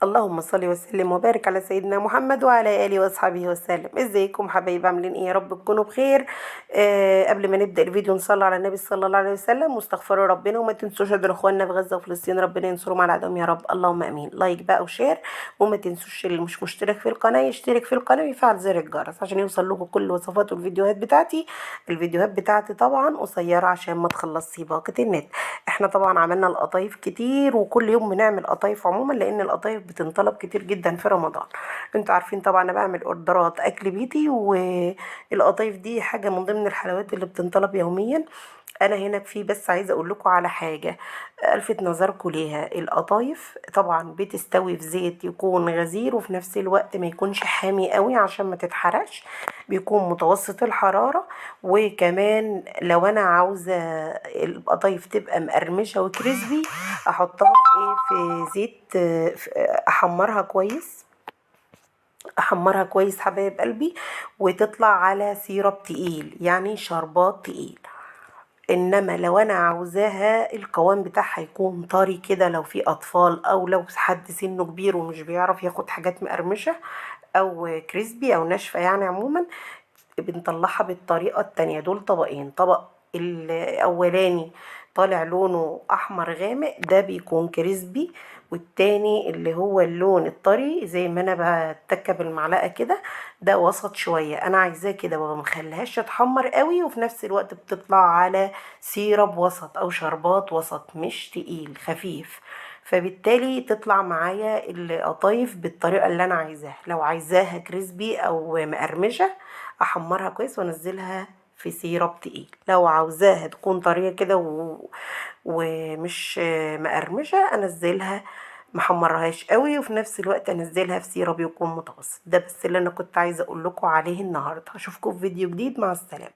اللهم صل وسلم وبارك على سيدنا محمد وعلى اله واصحابه وسلم. ازيكم حبايبي؟ عاملين ايه؟ يا رب تكونوا بخير. قبل ما نبدا الفيديو نصلي على النبي صلى الله عليه وسلم واستغفروا ربنا، وما تنسوش ادعوا اخواننا في غزه وفلسطين، ربنا ينصرهم على اعدائهم يا رب، اللهم امين. لايك بقى وشير، وما تنسوش اللي مش مشترك في القناه يشترك في القناه ويفعل زر الجرس عشان يوصل لكم كل وصفات والفيديوهات بتاعتي. الفيديوهات بتاعتي طبعا قصيره عشان ما تخلصش باقه النت. احنا طبعا عملنا القطايف كتير، وكل يوم بنعمل قطايف عموما لان القطايف بتنطلب كتير جدا في رمضان. انتوا عارفين طبعا انا بعمل اوردرات اكل بيتي، والقطايف دي حاجه من ضمن الحلويات اللي بتنطلب يوميا. انا هنا في بس عايزه اقول لكم على حاجه الفت نظركم ليها. القطايف طبعا بتستوي في زيت يكون غزير، وفي نفس الوقت ما يكونش حامي قوي عشان ما تتحرقش، بيكون متوسط الحراره. وكمان لو انا عاوزه القطايف تبقى مقرمشه وكريسبي، احطها في ايه؟ في زيت، احمرها كويس، احمرها كويس حبايب قلبي، وتطلع على سيرب تقيل يعني شربات تقيل. انما لو انا عاوزاها القوام بتاعها يكون طري كده، لو في اطفال او لو حد سنه كبير ومش بيعرف ياخد حاجات مقرمشه او كريسبي او ناشفه يعني عموما، بنطلعها بالطريقة التانية. دول طبقين، طبق الأولاني طالع لونه أحمر غامق ده بيكون كريسبي، والتاني اللي هو اللون الطري زي ما أنا بتكة بالمعلقة كده ده وسط شوية. أنا عايزاه كده ما مخليهاش تتحمر قوي، وفي نفس الوقت بتطلع على سيرب وسط أو شربات وسط، مش تقيل، خفيف. فبالتالي تطلع معايا القطايف بالطريقة اللي أنا عايزاها. لو عايزاها كريسبي أو مقرمشة احمرها كويس وانزلها في سيرب تقيل. لو عاوزاها تكون طريه كده ومش مقرمشه، انزلها محمرهاش قوي، وفي نفس الوقت انزلها في سيرب يكون متوسط. ده بس اللي انا كنت عايزه اقول لكم عليه النهارده. اشوفكم في فيديو جديد، مع السلامه.